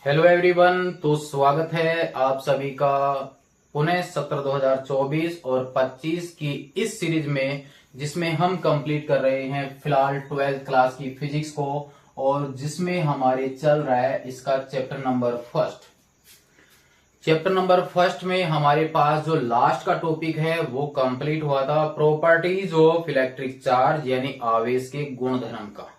Hello everyone. तो स्वागत है आप सभी का पुनः सत्र 2024 और 25 की इस सीरीज में, जिसमें हम कंप्लीट कर रहे हैं फिलहाल 12th क्लास की फिजिक्स को, और जिसमें हमारे चल रहा है इसका chapter number first. Chapter number first में हमारे पास जो लास्ट का टॉपिक है वो कंप्लीट हुआ था, प्रॉपर्टीज ऑफ इलेक्ट्रिक चार्ज, यानी आवेश के गुणधर्म का।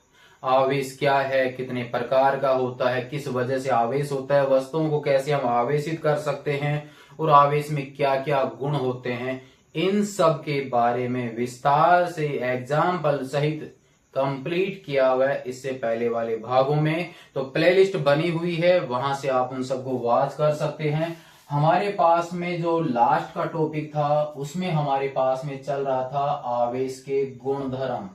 आवेश क्या है, कितने प्रकार का होता है, किस वजह से आवेश होता है, वस्तुओं को कैसे हम आवेशित कर सकते हैं, और आवेश में क्या क्या गुण होते हैं, इन सब के बारे में विस्तार से एग्जाम्पल सहित कंप्लीट किया हुआ है इससे पहले वाले भागों में। तो प्लेलिस्ट बनी हुई है, वहां से आप उन सबको वॉच कर सकते हैं। हमारे पास में जो लास्ट का टॉपिक था उसमें हमारे पास में चल रहा था आवेश के गुणधर्म,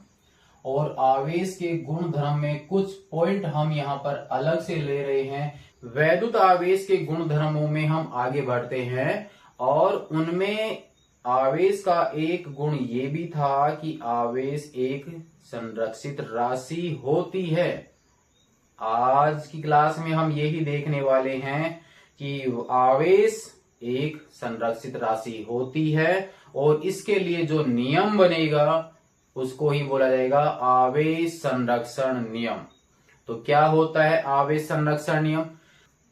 और आवेश के गुणधर्म में कुछ पॉइंट हम यहाँ पर अलग से ले रहे हैं। वैद्युत आवेश के गुणधर्मों में हम आगे बढ़ते हैं, और उनमें आवेश का एक गुण ये भी था कि आवेश एक संरक्षित राशि होती है। आज की क्लास में हम यही देखने वाले हैं कि आवेश एक संरक्षित राशि होती है, और इसके लिए जो नियम बनेगा उसको ही बोला जाएगा आवेश संरक्षण नियम। तो क्या होता है आवेश संरक्षण नियम?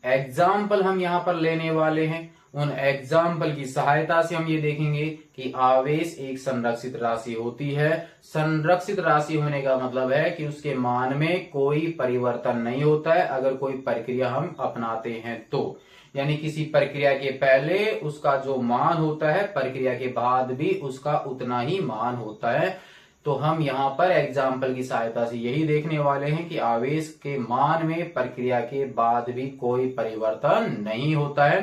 एग्जाम्पल हम यहाँ पर लेने वाले हैं। उन एग्जाम्पल की सहायता से हम ये देखेंगे कि आवेश एक संरक्षित राशि होती है। संरक्षित राशि होने का मतलब है कि उसके मान में कोई परिवर्तन नहीं होता है अगर कोई प्रक्रिया हम अपनाते हैं तो, यानी किसी प्रक्रिया के पहले उसका जो मान होता है प्रक्रिया के बाद भी उसका उतना ही मान होता है। तो हम यहाँ पर एग्जाम्पल की सहायता से यही देखने वाले हैं कि आवेश के मान में प्रक्रिया के बाद भी कोई परिवर्तन नहीं होता है।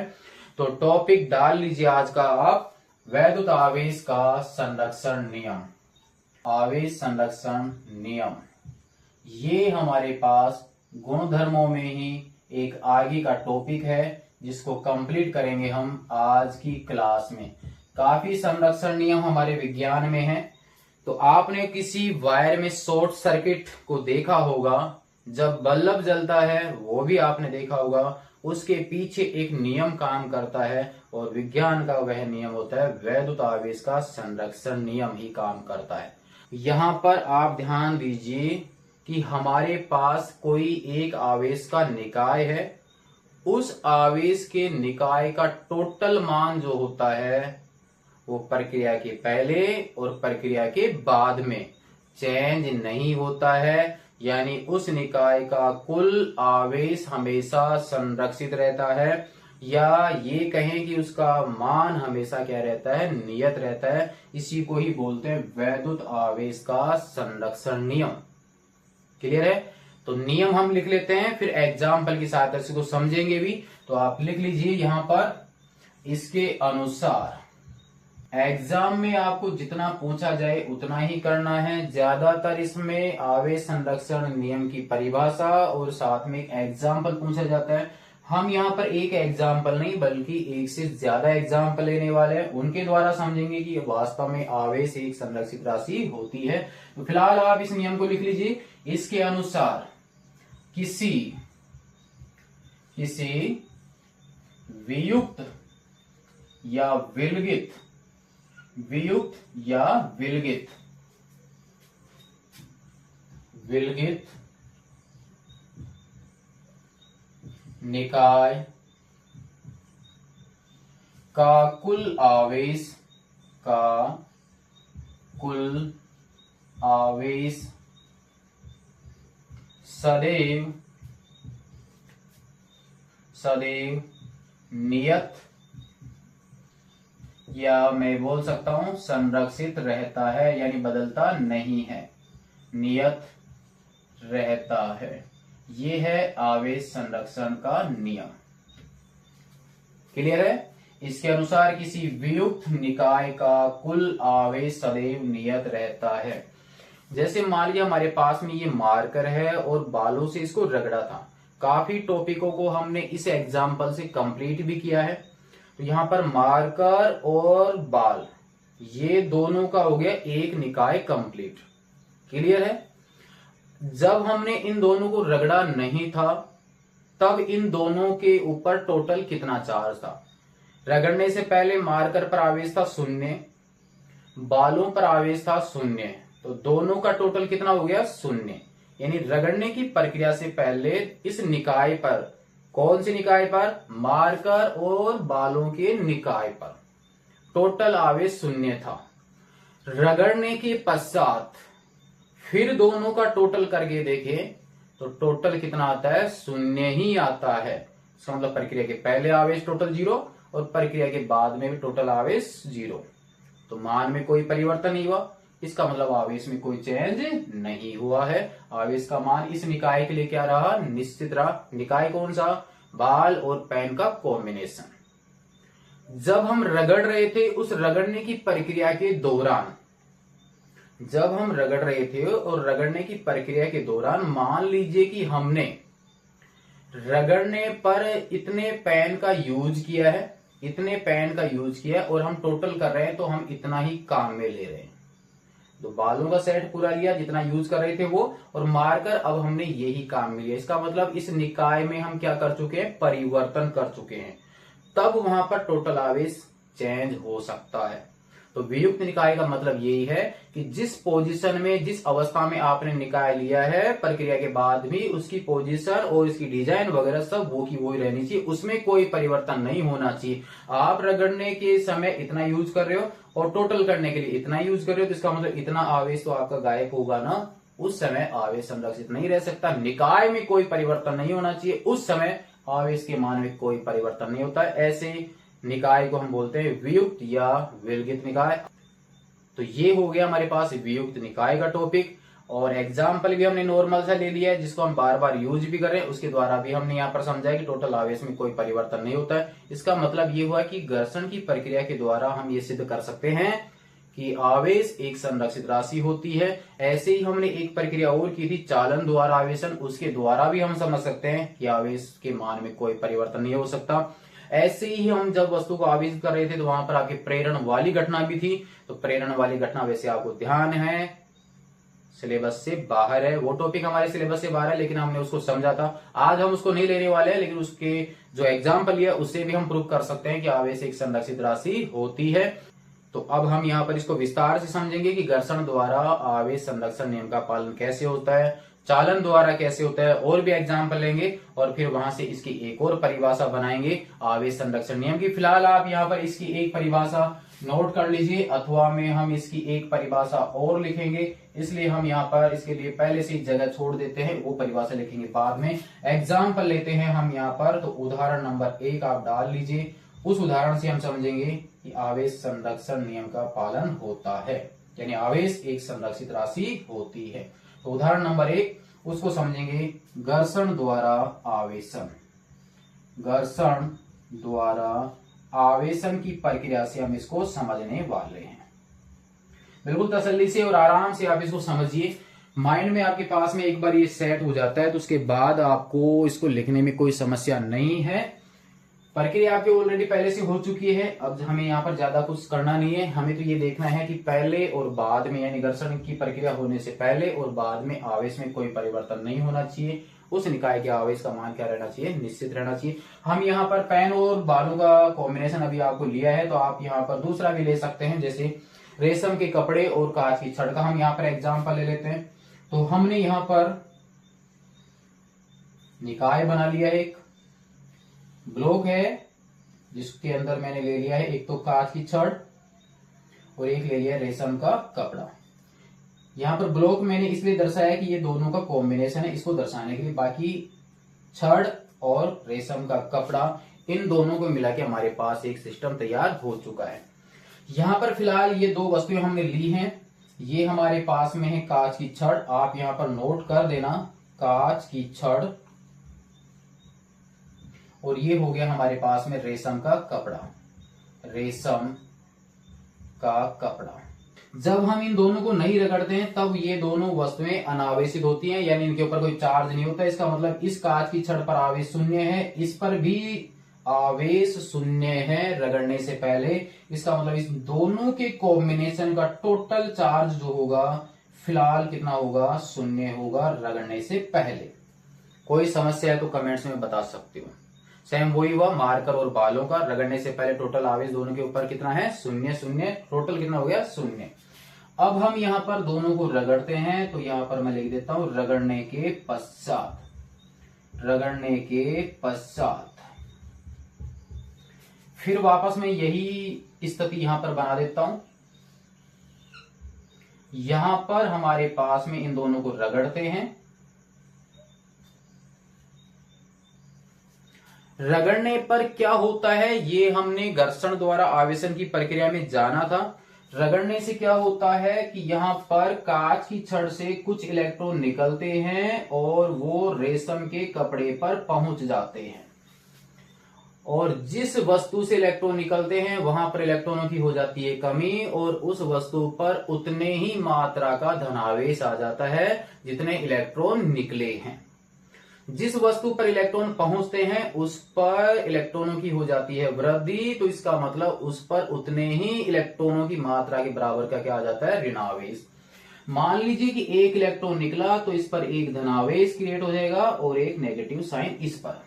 तो टॉपिक डाल लीजिए आज का आप, वैद्युत आवेश का संरक्षण नियम। आवेश संरक्षण नियम ये हमारे पास गुणधर्मों में ही एक आगे का टॉपिक है, जिसको कंप्लीट करेंगे हम आज की क्लास में। काफी संरक्षण नियम हमारे विज्ञान में है। तो आपने किसी वायर में शॉर्ट सर्किट को देखा होगा, जब बल्ब जलता है वो भी आपने देखा होगा। उसके पीछे एक नियम काम करता है, और विज्ञान का वह नियम होता है वैद्युत आवेश का संरक्षण नियम ही काम करता है। यहाँ पर आप ध्यान दीजिए कि हमारे पास कोई एक आवेश का निकाय है। उस आवेश के निकाय का टोटल मान जो होता है वो प्रक्रिया के पहले और प्रक्रिया के बाद में चेंज नहीं होता है, यानी उस निकाय का कुल आवेश हमेशा संरक्षित रहता है, या ये कहें कि उसका मान हमेशा क्या रहता है, नियत रहता है। इसी को ही बोलते हैं वैद्युत आवेश का संरक्षण नियम। क्लियर है? तो नियम हम लिख लेते हैं, फिर एग्जाम्पल की सहायता से इसको समझेंगे भी। तो आप लिख लीजिए यहाँ पर, इसके अनुसार एग्जाम में आपको जितना पूछा जाए उतना ही करना है। ज्यादातर इसमें आवेश संरक्षण नियम की परिभाषा और साथ में एक एग्जाम्पल पूछा जाता है। हम यहाँ पर एक एग्जाम्पल नहीं बल्कि एक से ज्यादा एग्जाम्पल लेने वाले हैं, उनके द्वारा समझेंगे कि वास्तव में आवेश एक संरक्षित राशि होती है। तो फिलहाल आप इस नियम को लिख लीजिए। इसके अनुसार किसी वियुक्त या विलगित निकाय का कुल आवेश सदैव नियत, या मैं बोल सकता हूं संरक्षित रहता है, यानी बदलता नहीं है, नियत रहता है। ये है आवेश संरक्षण का नियम। क्लियर है? इसके अनुसार किसी वियुक्त निकाय का कुल आवेश सदैव नियत रहता है। जैसे मान लिया हमारे पास में ये मार्कर है और बालों से इसको रगड़ा था। काफी टॉपिकों को हमने इस एग्जाम्पल से कंप्लीट भी किया है। तो यहाँ पर मार्कर और बाल ये दोनों का हो गया एक निकाय कंप्लीट। क्लियर है? जब हमने इन दोनों को रगड़ा नहीं था तब इन दोनों के ऊपर टोटल कितना चार्ज था। रगड़ने से पहले मार्कर पर आवेश था 0, बालों पर आवेश था 0, तो दोनों का टोटल कितना हो गया 0। यानी रगड़ने की प्रक्रिया से पहले इस निकाय पर, कौन सी निकाय पर, मार्कर और बालों के निकाय पर टोटल आवेश 0 था। रगड़ने के पश्चात फिर दोनों का टोटल करके देखें तो टोटल कितना आता है, 0 ही आता है। इसका मतलब प्रक्रिया के पहले आवेश टोटल 0 और प्रक्रिया के बाद में भी टोटल आवेश 0, तो मान में कोई परिवर्तन नहीं हुआ। इसका मतलब आवेश में कोई चेंज नहीं हुआ है। आवेश का मान इस निकाय के लिए क्या रहा, निश्चित रहा। निकाय कौन सा, बाल और पेन का कॉम्बिनेशन। जब हम रगड़ रहे थे उस रगड़ने की प्रक्रिया के दौरान, जब हम रगड़ रहे थे और रगड़ने की प्रक्रिया के दौरान मान लीजिए कि हमने रगड़ने पर इतने पेन का यूज किया है, इतने पेन का यूज किया और हम टोटल कर रहे हैं तो हम इतना ही काम में ले रहे हैं। तो बालों का सेट पूरा लिया जितना यूज कर रहे थे वो, और मार्कर अब हमने यही काम में लिया। इसका मतलब इस निकाय में हम क्या कर चुके हैं, परिवर्तन कर चुके हैं, तब वहां पर टोटल आवेश चेंज हो सकता है। तो वियुक्त निकाय का मतलब यही है कि जिस पोजीशन में, जिस अवस्था में आपने निकाय लिया है प्रक्रिया के बाद भी उसकी पोजीशन और इसकी डिजाइन वगैरह सब वो की वो ही रहनी चाहिए, उसमें कोई परिवर्तन नहीं होना चाहिए। आप रगड़ने के समय इतना यूज कर रहे हो और टोटल करने के लिए इतना यूज कर रहे हो, तो इसका मतलब इतना आवेश तो आपका गायब होगा ना, उस समय आवेश संरक्षित नहीं रह सकता। निकाय में कोई परिवर्तन नहीं होना चाहिए, उस समय आवेश के मान में कोई परिवर्तन नहीं होता है। ऐसे निकाय को हम बोलते हैं वियुक्त या विलगित निकाय। तो ये हो गया हमारे पास वियुक्त निकाय का टॉपिक, और एग्जाम्पल भी हमने नॉर्मल सा ले लिया है जिसको हम बार बार यूज भी करें, उसके द्वारा भी हमने यहाँ पर समझा है कि टोटल आवेश में कोई परिवर्तन नहीं होता है। इसका मतलब ये हुआ कि घर्षण की प्रक्रिया के द्वारा हम ये सिद्ध कर सकते हैं कि आवेश एक संरक्षित राशि होती है। ऐसे ही हमने एक प्रक्रिया और की थी चालन द्वारा आवेशन, उसके द्वारा भी हम समझ सकते हैं कि आवेश के मान में कोई परिवर्तन नहीं हो सकता। ऐसे ही हम जब वस्तु को आवेशित कर रहे थे तो वहां पर आपकी प्रेरण वाली घटना भी थी, तो प्रेरण वाली घटना वैसे आपको ध्यान है सिलेबस से बाहर है, वो टॉपिक हमारे सिलेबस से बाहर है, लेकिन हमने उसको समझा था। आज हम उसको नहीं लेने वाले हैं, लेकिन उसके जो एग्जाम्पल लिया उससे भी हम प्रूव कर सकते हैं कि आवेश एक संरक्षित राशि होती है। तो अब हम यहाँ पर इसको विस्तार से समझेंगे कि घर्षण द्वारा आवेश संरक्षण नियम का पालन कैसे होता है, चालन द्वारा कैसे होता है, और भी एग्जाम्पल लेंगे और फिर वहां से इसकी एक और परिभाषा बनाएंगे आवेश संरक्षण नियम की। फिलहाल आप यहाँ पर इसकी एक परिभाषा नोट कर लीजिए, अथवा में हम इसकी एक परिभाषा और लिखेंगे, इसलिए हम यहाँ पर इसके लिए पहले से जगह छोड़ देते हैं, वो परिभाषा लिखेंगे बाद में। एग्जाम्पल लेते हैं हम यहाँ पर, तो उदाहरण नंबर 1 आप डाल लीजिए। उस उदाहरण से हम समझेंगे कि आवेश संरक्षण नियम का पालन होता है, यानी आवेश एक संरक्षित राशि होती है। तो उदाहरण नंबर 1 उसको समझेंगे घर्षण द्वारा आवेशन। घर्षण द्वारा आवेशन की प्रक्रिया से हम इसको समझने वाले हैं। बिल्कुल तसल्ली से और आराम से आप इसको समझिए, माइंड में आपके पास में एक बार ये सेट हो जाता है तो उसके बाद आपको इसको लिखने में कोई समस्या नहीं है। प्रक्रिया आपकी ऑलरेडी पहले से हो चुकी है, अब हमें यहाँ पर ज्यादा कुछ करना नहीं है। हमें तो ये देखना है कि पहले और बाद में, यानी घर्षण की प्रक्रिया होने से पहले और बाद में आवेश में कोई परिवर्तन नहीं होना चाहिए। उस निकाय के आवेश का मान क्या रहना चाहिए, निश्चित रहना चाहिए। हम यहाँ पर पेन और बालों का कॉम्बिनेशन अभी आपको लिया है, तो आप यहाँ पर दूसरा भी ले सकते हैं, जैसे रेशम के कपड़े और कांच की छड़ का हम यहाँ पर एग्जाम्पल ले लेते हैं। तो हमने यहाँ पर निकाय बना लिया, एक ब्लॉक है जिसके अंदर मैंने ले लिया है एक तो कांच की छड़ और एक ले लिया रेशम का कपड़ा। यहाँ पर ब्लॉक मैंने इसलिए दर्शाया कि ये दोनों का कॉम्बिनेशन है, इसको दर्शाने के लिए। बाकी छड़ और रेशम का कपड़ा, इन दोनों को मिला के हमारे पास एक सिस्टम तैयार हो चुका है। यहाँ पर फिलहाल ये दो वस्तुएं हमने ली हैं। ये हमारे पास में है कांच की छड़, आप यहाँ पर नोट कर देना कांच की छड़, और ये हो गया हमारे पास में रेशम का कपड़ा। रेशम का कपड़ा जब हम इन दोनों को नहीं रगड़ते हैं तब ये दोनों वस्तुएं अनावेशित होती हैं, यानी इनके ऊपर कोई चार्ज नहीं होता। इसका मतलब इस कांच की छड़ पर आवेश शून्य है, इस पर भी आवेश शून्य है रगड़ने से पहले। इसका मतलब इस दोनों के कॉम्बिनेशन का टोटल चार्ज जो होगा फिलहाल कितना होगा, शून्य होगा रगड़ने से पहले। कोई समस्या है तो कमेंट्स में बता सकते हो। सेम वही हुआ मार्कर और बालों का। रगड़ने से पहले टोटल आवेश दोनों के ऊपर कितना है, 0 0। टोटल कितना हो गया, 0। अब हम यहाँ पर दोनों को रगड़ते हैं, तो यहाँ पर मैं लिख देता हूं रगड़ने के पश्चात, रगड़ने के पश्चात। फिर वापस में यही स्थिति यहां पर बना देता हूं। यहां पर हमारे पास में इन दोनों को रगड़ते हैं। रगड़ने पर क्या होता है, ये हमने घर्षण द्वारा आवेशन की प्रक्रिया में जाना था। रगड़ने से क्या होता है कि यहां पर कांच की छड़ से कुछ इलेक्ट्रॉन निकलते हैं और वो रेशम के कपड़े पर पहुंच जाते हैं, और जिस वस्तु से इलेक्ट्रॉन निकलते हैं वहां पर इलेक्ट्रॉनों की हो जाती है कमी, और उस वस्तु पर उतने ही मात्रा का धनावेश आ जाता है जितने इलेक्ट्रॉन निकले हैं। जिस वस्तु पर इलेक्ट्रॉन पहुंचते हैं उस पर इलेक्ट्रॉनों की हो जाती है वृद्धि, तो इसका मतलब उस पर उतने ही इलेक्ट्रॉनों की मात्रा के बराबर का क्या आ जाता है, ऋणावेश। मान लीजिए कि एक इलेक्ट्रॉन निकला तो इस पर एक धनावेश क्रिएट हो जाएगा और एक नेगेटिव साइन इस पर।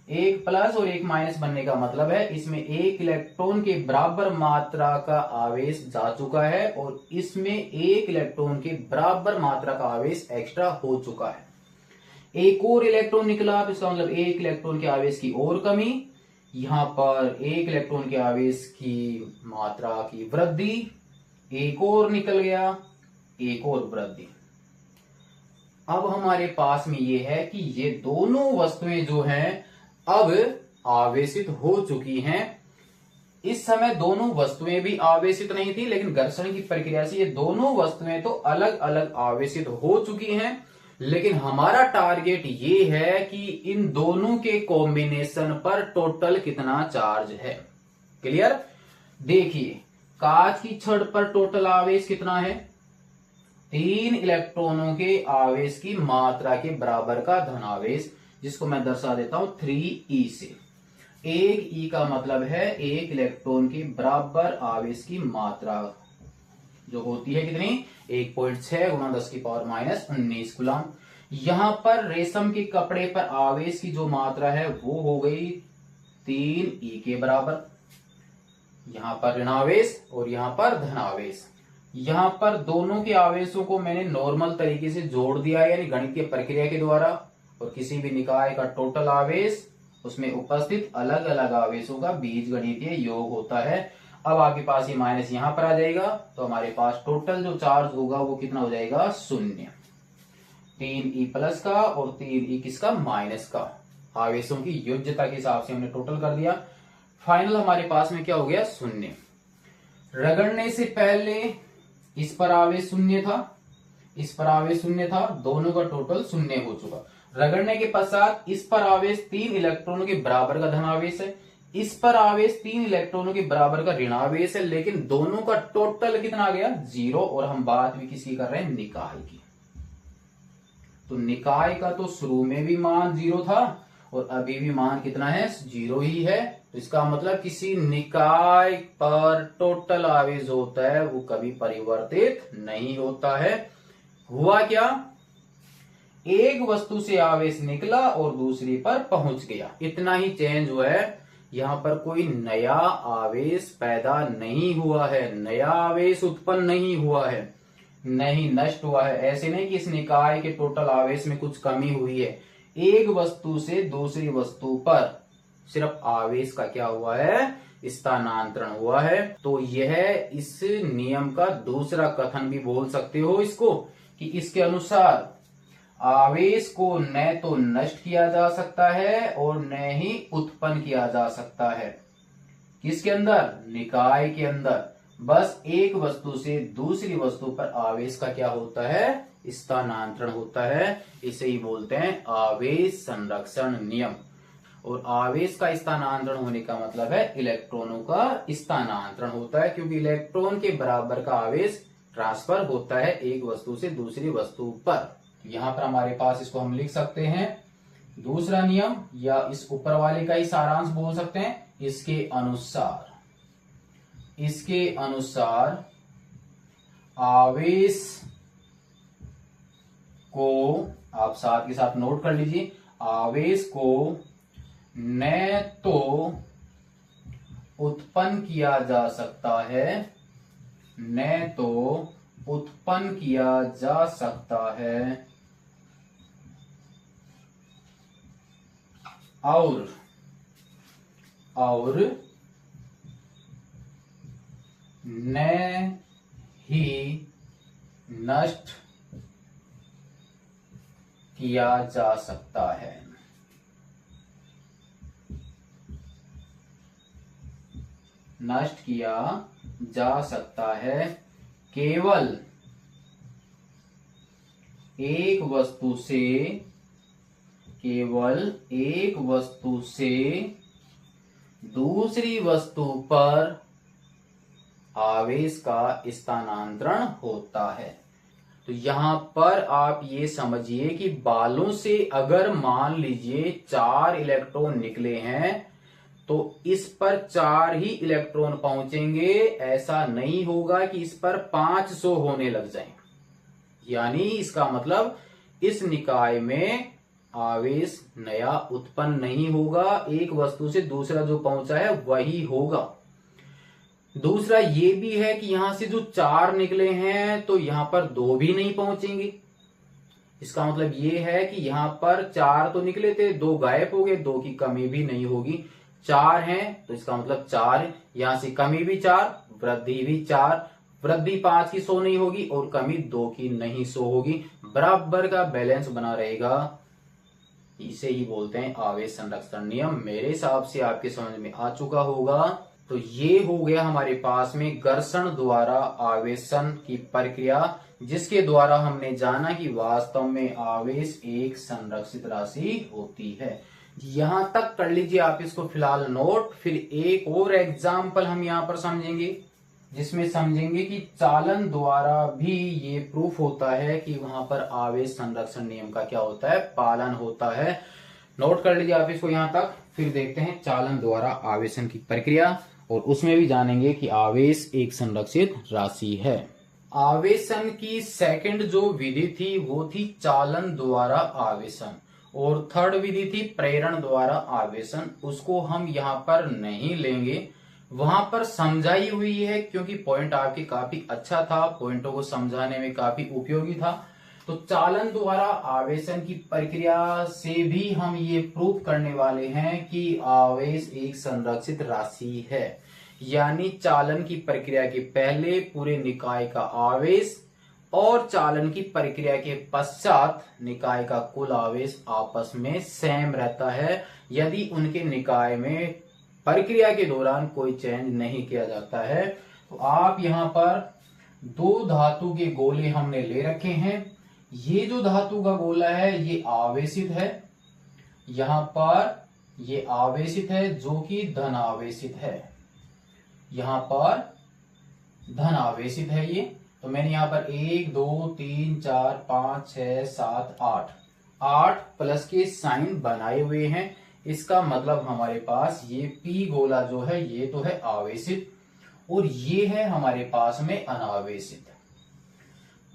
एक प्लस और एक माइनस बनने का मतलब है इसमें एक इलेक्ट्रॉन के बराबर मात्रा का आवेश जा चुका है और इसमें एक इलेक्ट्रॉन के बराबर मात्रा का आवेश एक्स्ट्रा हो चुका है। एक और इलेक्ट्रॉन निकला तो इसका मतलब एक इलेक्ट्रॉन के आवेश की और कमी, यहां पर एक इलेक्ट्रॉन के आवेश की मात्रा की वृद्धि, एक और निकल गया, एक और वृद्धि। अब हमारे पास में ये है कि ये दोनों वस्तुएं जो हैं अब आवेशित हो चुकी हैं। इस समय दोनों वस्तुएं भी आवेशित नहीं थी, लेकिन घर्षण की प्रक्रिया से ये दोनों वस्तुएं तो अलग अलग आवेशित हो चुकी हैं। लेकिन हमारा टारगेट ये है कि इन दोनों के कॉम्बिनेशन पर टोटल कितना चार्ज है। क्लियर? देखिए, कांच की छड़ पर टोटल आवेश कितना है, 3 इलेक्ट्रॉनों के आवेश की मात्रा के बराबर का धनावेश, जिसको मैं दर्शा देता हूं 3e से। 1e का मतलब है एक इलेक्ट्रॉन के बराबर आवेश की मात्रा, जो होती है कितनी, 1.6 गुणा 10 की पावर माइनस 19 कूलम। यहां पर रेशम के कपड़े पर आवेश की जो मात्रा है वो हो गई 3e के बराबर। यहां पर ऋणावेश और यहां पर धनावेश। यहां पर दोनों के आवेशों को मैंने नॉर्मल तरीके से जोड़ दिया, यानी गणितीय प्रक्रिया के द्वारा, और किसी भी निकाय का टोटल आवेश उसमें उपस्थित अलग अलग आवेशों का बीजगणितीय योग होता है। अब आपके पास ये माइनस यहां पर आ जाएगा, तो हमारे पास टोटल जो चार्ज होगा वो कितना हो जाएगा, 0। 3e प्लस का और 3e किसका, माइनस का। आवेशों की योज्यता के हिसाब से हमने टोटल कर दिया। फाइनल हमारे पास में क्या हो गया, 0। रगड़ने से पहले इस पर आवेश 0 था, इस पर आवेश 0 था, दोनों का टोटल 0 हो चुका। रगड़ने के पश्चात इस पर आवेश 3 इलेक्ट्रॉनों के बराबर का धनावेश है, इस पर आवेश 3 इलेक्ट्रॉनों के बराबर का ऋणावेश है, लेकिन दोनों का टोटल कितना आ गया, 0। और हम बात भी किसकी कर रहे हैं, निकाय की। तो निकाय का तो शुरू में भी मान 0 था और अभी भी मान कितना है, 0 ही है। तो इसका मतलब किसी निकाय पर टोटल आवेश होता है वो कभी परिवर्तित नहीं होता है। हुआ क्या, एक वस्तु से आवेश निकला और दूसरी पर पहुंच गया, इतना ही चेंज हुआ है। यहां पर कोई नया आवेश पैदा नहीं हुआ है, नया आवेश उत्पन्न नहीं हुआ है, नहीं नष्ट हुआ है। ऐसे नहीं कि इस निकाय के टोटल आवेश में कुछ कमी हुई है। एक वस्तु से दूसरी वस्तु पर सिर्फ आवेश का क्या हुआ है, स्थानांतरण हुआ है। तो यह इस नियम का दूसरा कथन भी बोल सकते हो इसको, कि इसके अनुसार आवेश को न तो नष्ट किया जा सकता है और न ही उत्पन्न किया जा सकता है। किसके अंदर, निकाय के अंदर। बस एक वस्तु से दूसरी वस्तु पर आवेश का क्या होता है, स्थानांतरण होता है। इसे ही बोलते हैं आवेश संरक्षण नियम। और आवेश का स्थानांतरण होने का मतलब है इलेक्ट्रॉनों का स्थानांतरण होता है, क्योंकि इलेक्ट्रॉन के बराबर का आवेश ट्रांसफर होता है एक वस्तु से दूसरी वस्तु पर। यहां पर हमारे पास इसको हम लिख सकते हैं दूसरा नियम, या इस ऊपर वाले का ही सारांश बोल सकते हैं। इसके अनुसार आवेश को, आप साथ के साथ नोट कर लीजिए, आवेश को न तो उत्पन्न किया जा सकता है, न तो उत्पन्न किया जा सकता है और न ही नष्ट किया जा सकता है। नष्ट किया जा सकता है केवल एक वस्तु से दूसरी वस्तु पर आवेश का स्थानांतरण होता है। तो यहां पर आप ये समझिए कि बालों से अगर मान लीजिए 4 इलेक्ट्रॉन निकले हैं तो इस पर 4 ही इलेक्ट्रॉन पहुंचेंगे, ऐसा नहीं होगा कि इस पर 500 होने लग जाएं। यानी इसका मतलब इस निकाय में आवेश नया उत्पन्न नहीं होगा, एक वस्तु से दूसरा जो पहुंचा है वही होगा। दूसरा ये भी है कि यहां से जो 4 निकले हैं तो यहां पर 2 भी नहीं पहुंचेंगे। इसका मतलब ये है कि यहां पर 4 तो निकले थे, 2 गायब हो गए, 2 की कमी भी नहीं होगी। 4 हैं तो इसका मतलब 4, यहां से कमी भी 4, वृद्धि भी 4, वृद्धि 5 की 100 नहीं होगी और कमी 2 की नहीं 100 होगी, बराबर का बैलेंस बना रहेगा। इसे ही बोलते हैं आवेश संरक्षण नियम। मेरे हिसाब से आपके समझ में आ चुका होगा। तो ये हो गया हमारे पास में घर्षण द्वारा आवेशन की प्रक्रिया, जिसके द्वारा हमने जाना कि वास्तव में आवेश एक संरक्षित राशि होती है। यहां तक कर लीजिए आप इसको फिलहाल नोट। फिर एक और एग्जाम्पल हम यहां पर समझेंगे, जिसमें समझेंगे कि चालन द्वारा भी ये प्रूफ होता है कि वहां पर आवेश संरक्षण नियम का क्या होता है, पालन होता है। नोट कर लीजिए आप इसको यहां तक। फिर देखते हैं चालन द्वारा आवेशन की प्रक्रिया, और उसमें भी जानेंगे कि आवेश एक संरक्षित राशि है। आवेशन की सेकंड जो विधि थी वो थी चालन द्वारा आवेशन, और थर्ड विधि थी प्रेरण द्वारा आवेशन। उसको हम यहाँ पर नहीं लेंगे, वहां पर समझाई हुई है, क्योंकि पॉइंट आपके काफी अच्छा था, पॉइंटों को समझाने में काफी उपयोगी था। तो चालन द्वारा आवेशन की प्रक्रिया से भी हम ये प्रूव करने वाले हैं कि आवेश एक संरक्षित राशि है। यानी चालन की प्रक्रिया के पहले पूरे निकाय का आवेश और चालन की प्रक्रिया के पश्चात निकाय का कुल आवेश आपस में सेम रहता है, यदि उनके निकाय में प्रक्रिया के दौरान कोई चेंज नहीं किया जाता है। तो आप यहाँ पर 2 धातु के गोले हमने ले रखे हैं। ये जो धातु का गोला है ये आवेशित है, यहां पर ये आवेशित है जो कि धन आवेशित है, यहां पर धन आवेशित है ये। तो मैंने यहां पर 1 2 3 4 5 6 7 8 प्लस के साइन बनाए हुए हैं। इसका मतलब हमारे पास ये पी गोला जो है ये तो है आवेशित, और ये है हमारे पास में अनावेशित।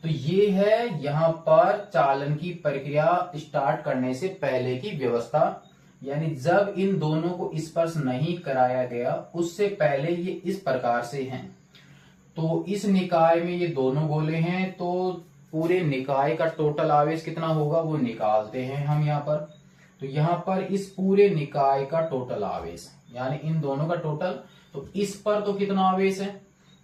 तो ये है यहाँ पर चालन की प्रक्रिया स्टार्ट करने से पहले की व्यवस्था, यानी जब इन दोनों को स्पर्श नहीं कराया गया उससे पहले ये इस प्रकार से हैं। तो इस निकाय में ये दोनों गोले हैं, तो पूरे निकाय का टोटल आवेश कितना होगा वो निकालते हैं हम यहाँ पर। तो यहाँ पर इस पूरे निकाय का टोटल आवेश यानी इन दोनों का टोटल, तो इस पर तो कितना आवेश है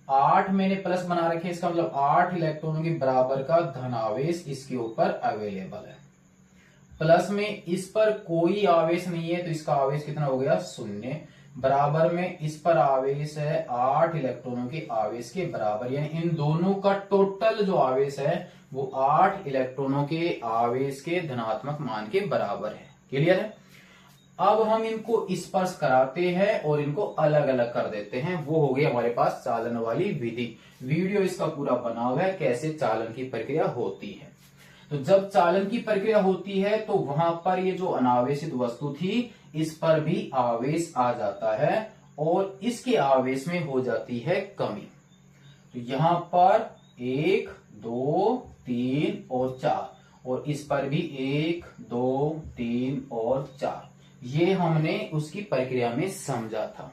8 मैंने प्लस बना रखे, इसका मतलब 8 इलेक्ट्रॉनों के बराबर का धन आवेश इसके ऊपर अवेलेबल है। प्लस में इस पर कोई आवेश नहीं है तो इसका आवेश कितना हो गया 0। बराबर में इस पर आवेश है 8 इलेक्ट्रॉनों के आवेश के बराबर, यानी इन दोनों का टोटल जो आवेश है वो 8 इलेक्ट्रॉनों के आवेश के धनात्मक मान के बराबर है। क्लियर है। अब हम इनको स्पर्श कराते हैं और इनको अलग अलग कर देते हैं, वो हो गई हमारे पास चालन वाली विधि। वीडियो इसका पूरा बना हुआ है कैसे चालन की प्रक्रिया होती है। तो जब चालन की प्रक्रिया होती है तो वहां पर ये जो अनावेशित वस्तु थी इस पर भी आवेश आ जाता है और इसके आवेश में हो जाती है कमी। तो यहां पर 1 2 3 और 4, और इस पर भी 1, 2, 3 और 4। ये हमने उसकी प्रक्रिया में समझा था।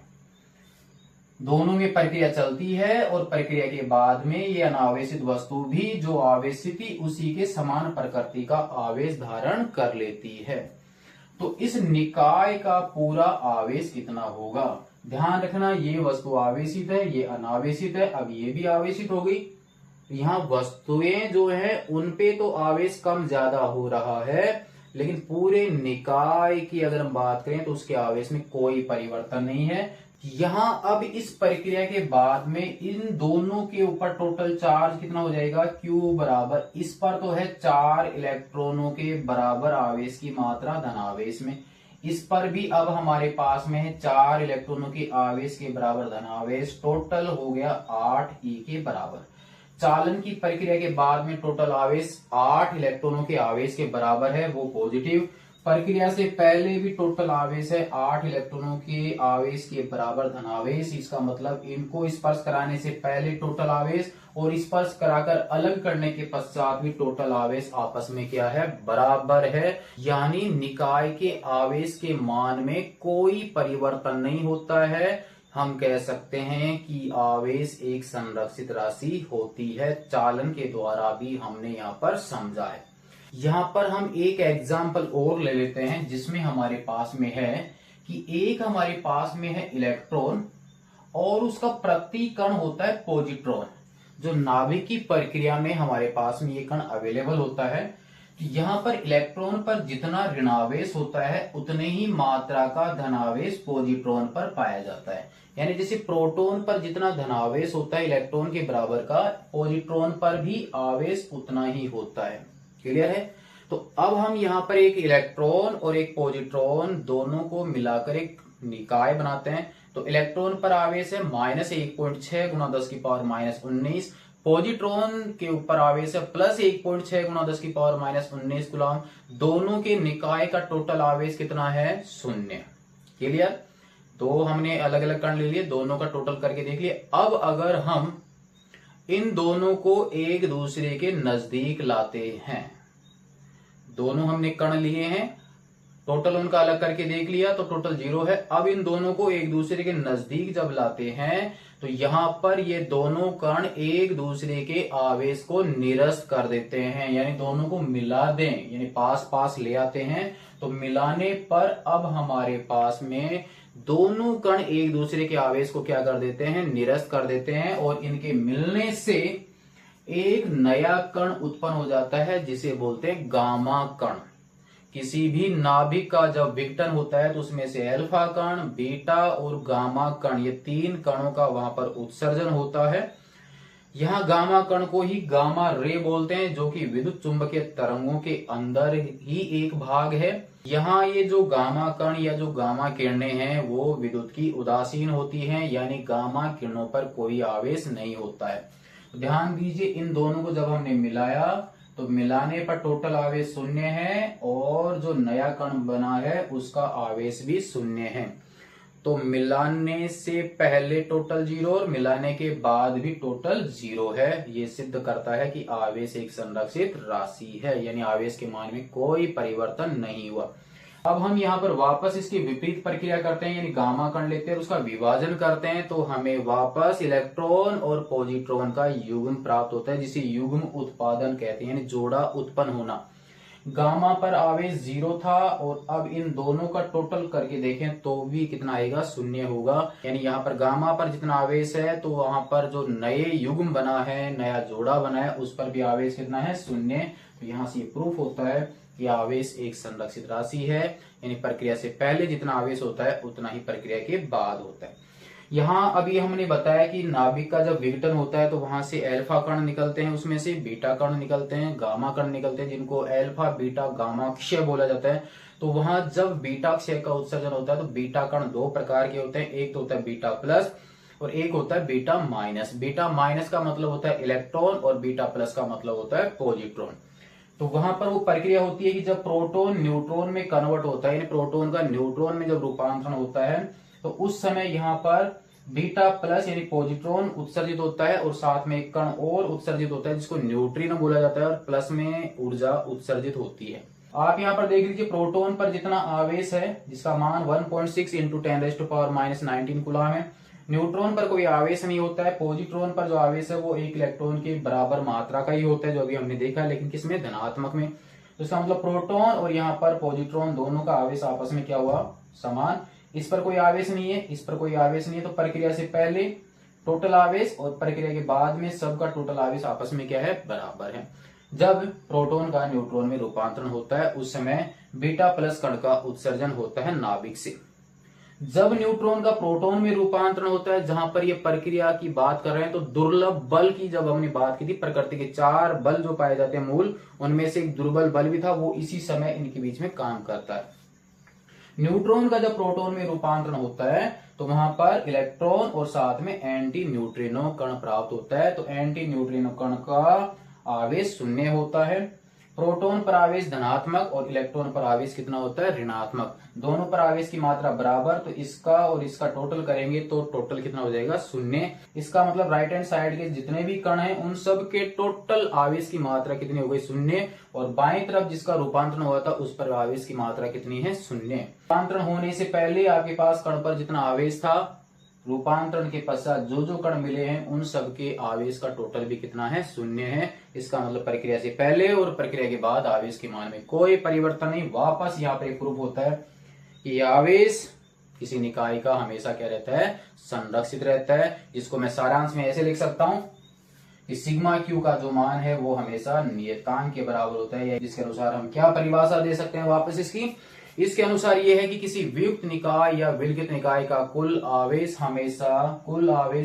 दोनों में प्रक्रिया चलती है और प्रक्रिया के बाद में ये अनावेशित वस्तु भी जो आवेशित थी उसी के समान प्रकृति का आवेश धारण कर लेती है। तो इस निकाय का पूरा आवेश कितना होगा? ध्यान रखना, ये वस्तु आवेशित है, ये अनावेशित है। अब ये भी आवेशित हो गई। यहाँ वस्तुएं जो है उन पे तो आवेश कम ज्यादा हो रहा है, लेकिन पूरे निकाय की अगर हम बात करें तो उसके आवेश में कोई परिवर्तन नहीं है। यहां अब इस प्रक्रिया के बाद में इन दोनों के ऊपर टोटल चार्ज कितना हो जाएगा? Q बराबर, इस पर तो है 4 इलेक्ट्रॉनों के बराबर आवेश की मात्रा धनावेश में, इस पर भी अब हमारे पास में है 4 इलेक्ट्रॉनों के आवेश के बराबर धनावेश। टोटल हो गया 8 E के बराबर। चालन की प्रक्रिया के बाद में टोटल आवेश 8 इलेक्ट्रॉनों के आवेश के बराबर है, वो पॉजिटिव। प्रक्रिया से पहले भी टोटल आवेश है 8 इलेक्ट्रॉनों के आवेश के बराबर धनावेश। इसका मतलब इनको स्पर्श कराने से पहले टोटल आवेश और स्पर्श कराकर अलग करने के पश्चात भी टोटल आवेश आपस में क्या है? बराबर है। यानी निकाय के आवेश के मान में कोई परिवर्तन नहीं होता है। हम कह सकते हैं कि आवेश एक संरक्षित राशि होती है। चालन के द्वारा भी हमने यहाँ पर समझा है। यहाँ पर हम एक एग्जाम्पल और ले लेते हैं जिसमें हमारे पास में है कि एक हमारे पास में है इलेक्ट्रॉन और उसका प्रति कण होता है पॉजिट्रॉन। जो नाभिक की प्रक्रिया में हमारे पास में ये कण अवेलेबल होता है। यहाँ पर इलेक्ट्रॉन पर जितना ऋणावेश होता है उतने ही मात्रा का धनावेश पॉजिट्रॉन पर पाया जाता है। यानी जैसे प्रोटॉन पर जितना धनावेश होता है इलेक्ट्रॉन के बराबर का, पॉजिट्रॉन पर भी आवेश उतना ही होता है। क्लियर है? तो अब हम यहाँ पर एक इलेक्ट्रॉन और एक पॉजिट्रॉन दोनों को मिलाकर एक निकाय बनाते हैं। तो इलेक्ट्रॉन पर आवेश है -1.6 गुणा 10 की पावर -19। पॉजिट्रॉन के ऊपर आवेश है +1.6 गुणा 10 की पावर -19 कूलम। दोनों के निकाय का टोटल आवेश कितना है? 0। क्लियर? तो हमने अलग अलग कण ले लिए, दोनों का टोटल करके देख लिए। अब अगर हम इन दोनों को एक दूसरे के नजदीक लाते हैं, दोनों हमने कण लिए हैं, टोटल उनका अलग करके देख लिया तो टोटल 0 है। अब इन दोनों को एक दूसरे के नजदीक जब लाते हैं तो यहां पर ये दोनों कण एक दूसरे के आवेश को निरस्त कर देते हैं, यानी दोनों को मिला दें, यानी पास पास ले आते हैं। तो मिलाने पर अब हमारे पास में दोनों कण एक दूसरे के आवेश को क्या कर देते हैं? निरस्त कर देते हैं और इनके मिलने से एक नया कण उत्पन्न हो जाता है जिसे बोलते हैं गामा कण। किसी भी नाभिक का जब विघटन होता है तो उसमें से अल्फा कण, बीटा और गामा कण, ये 3 कणों का वहां पर उत्सर्जन होता है। यहाँ गामा कण को ही गामा रे बोलते हैं, जो कि विद्युत चुंबकीय तरंगों के अंदर ही एक भाग है। यहाँ ये जो गामा कण या जो गामा किरणें हैं वो विद्युत की उदासीन होती हैं, यानी गामा किरणों पर कोई आवेश नहीं होता है। ध्यान दीजिए, इन दोनों को जब हमने मिलाया तो मिलाने पर टोटल आवेश 0 है और जो नया कण बना है उसका आवेश भी 0 है। तो मिलाने से पहले टोटल 0 और मिलाने के बाद भी टोटल 0 है। ये सिद्ध करता है कि आवेश एक संरक्षित राशि है, यानी आवेश के मान में कोई परिवर्तन नहीं हुआ। अब हम यहाँ पर वापस इसकी विपरीत प्रक्रिया करते हैं, यानी गामा कण लेते हैं और उसका विभाजन करते हैं, तो हमें वापस इलेक्ट्रॉन और पॉजिट्रॉन का युग्म प्राप्त होता है, जिसे युग्म उत्पादन कहते हैं, यानी जोड़ा उत्पन्न होना। गामा पर आवेश 0 था और अब इन दोनों का टोटल करके देखें तो भी कितना आएगा? 0 होगा। यानी यहाँ पर गामा पर जितना आवेश है तो वहां पर जो नए युग्म बना है, नया जोड़ा बना है, उस पर भी आवेश कितना है? 0। तो यहाँ से प्रूफ होता है कि आवेश एक संरक्षित राशि है, यानी प्रक्रिया से पहले जितना आवेश होता है उतना ही प्रक्रिया के बाद होता है। यहाँ अभी हमने बताया कि नाभिक का जब विघटन होता है तो वहां से अल्फा कण निकलते हैं, उसमें से बीटा कण निकलते हैं, गामा कण निकलते हैं, जिनको अल्फा बीटा गामा क्षय बोला जाता है। तो वहां जब बीटा क्षय का उत्सर्जन होता है तो बीटा कण 2 प्रकार के होते हैं, एक तो होता है बीटा प्लस और एक होता है बीटा माइनस। बीटा माइनस का मतलब होता है इलेक्ट्रॉन और बीटा प्लस का मतलब होता है पॉजिट्रॉन। तो वहां पर वो प्रक्रिया होती है कि जब प्रोटॉन न्यूट्रॉन में कन्वर्ट होता है, यानी प्रोटॉन का न्यूट्रॉन में जब रूपांतरण होता है तो उस समय यहाँ पर बीटा प्लस यानी पॉजिट्रॉन उत्सर्जित होता है और साथ में एक कण और उत्सर्जित होता है जिसको न्यूट्रिनो बोला जाता है और प्लस में ऊर्जा उत्सर्जित होती है। आप यहाँ पर देख लीजिए प्रोटॉन पर जितना आवेश है जिसका मान 1.6 इंटू 10⁻⁻19 कूलम है। न्यूट्रॉन पर कोई आवेश नहीं होता है। पॉजिट्रॉन पर जो आवेश है वो एक इलेक्ट्रॉन की बराबर मात्रा का ही होता है जो अभी हमने देखा है, लेकिन किसमें, धनात्मक में। तो इसका मतलब प्रोटॉन और यहाँ पर पॉजिट्रॉन दोनों का आवेश आपस में क्या हुआ, समान। इस पर कोई आवेश नहीं है, इस पर कोई आवेश नहीं है, तो प्रक्रिया से पहले टोटल आवेश और प्रक्रिया के बाद में सबका टोटल आवेश आपस में क्या है, बराबर है। जब प्रोटॉन का न्यूट्रॉन में रूपांतरण होता है उस समय बीटा प्लस कण का उत्सर्जन होता है नाभिक से। जब न्यूट्रॉन का प्रोटॉन में रूपांतरण होता है, जहां पर ये प्रक्रिया की बात कर रहे हैं, तो दुर्लभ बल की जब हमने बात की थी, प्रकृति के 4 बल जो पाए जाते हैं मूल, उनमें से एक दुर्बल बल भी था, वो इसी समय इनके बीच में काम करता है। न्यूट्रॉन का जब प्रोटॉन में रूपांतरण होता है तो वहां पर इलेक्ट्रॉन और साथ में एंटी न्यूट्रिनो कण प्राप्त होता है। तो एंटी न्यूट्रिनो कण का आवेश 0 होता है। प्रोटॉन पर आवेश धनात्मक और इलेक्ट्रॉन पर आवेश कितना होता है, ऋणात्मक। दोनों पर आवेश की मात्रा बराबर, तो इसका और इसका टोटल करेंगे तो टोटल कितना हो जाएगा, 0। इसका मतलब राइट हैंड साइड के जितने भी कण हैं उन सब के टोटल आवेश की मात्रा कितनी हो गई, 0। और बाएं तरफ जिसका रूपांतरण हुआ था उस पर आवेश की मात्रा कितनी है, 0। रूपांतरण होने से पहले आपके पास कण पर जितना आवेश था, रूपांतरण के पश्चात जो जो कण मिले हैं उन सब के आवेश का टोटल भी कितना है, 0 है। इसका मतलब प्रक्रिया से पहले और प्रक्रिया के बाद आवेश के मान में कोई परिवर्तन नहीं। वापस यहाँ पे प्रूफ होता है कि आवेश किसी निकाय का हमेशा क्या रहता है, संरक्षित रहता है। जिसको मैं सारांश में ऐसे लिख सकता हूं कि सिग्मा क्यू का जो मान है वो हमेशा नियतांक के बराबर होता है। जिसके अनुसार हम क्या परिभाषा दे सकते हैं वापस इसके अनुसार ये है कि किसी वियुक्त निकाय या विलगित निकाय का कुल आवेश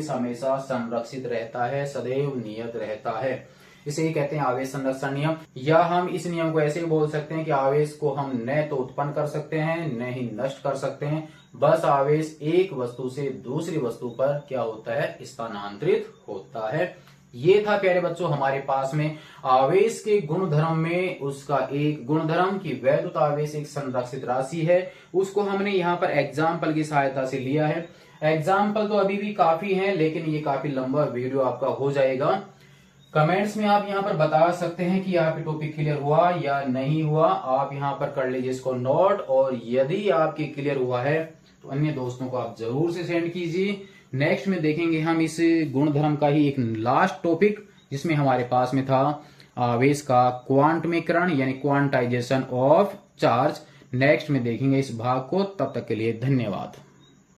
हमेशा संरक्षित रहता है, सदैव नियत रहता है। इसे ही कहते हैं आवेश संरक्षण नियम। या हम इस नियम को ऐसे ही बोल सकते हैं कि आवेश को हम न तो उत्पन्न कर सकते हैं न ही नष्ट कर सकते हैं, बस आवेश एक वस्तु से दूसरी वस्तु पर क्या होता है, स्थानांतरित होता है। ये था प्यारे बच्चों हमारे पास में आवेश के गुणधर्म में उसका एक गुणधर्म की वैद्युत आवेश एक संरक्षित राशि है, उसको हमने यहाँ पर एग्जाम्पल की सहायता से लिया है। एग्जाम्पल तो अभी भी काफी है लेकिन ये काफी लंबा वीडियो आपका हो जाएगा। कमेंट्स में आप यहाँ पर बता सकते हैं कि आपके टॉपिक क्लियर हुआ या नहीं हुआ। आप यहाँ पर कर लीजिए इसको नोट, और यदि आपके क्लियर हुआ है तो अन्य दोस्तों को आप जरूर से सेंड कीजिए। नेक्स्ट में देखेंगे हम इस गुणधर्म का ही एक लास्ट टॉपिक जिसमें हमारे पास में था आवेश का क्वांटमीकरण यानी क्वांटाइजेशन ऑफ चार्ज। नेक्स्ट में देखेंगे इस भाग को। तब तक के लिए धन्यवाद।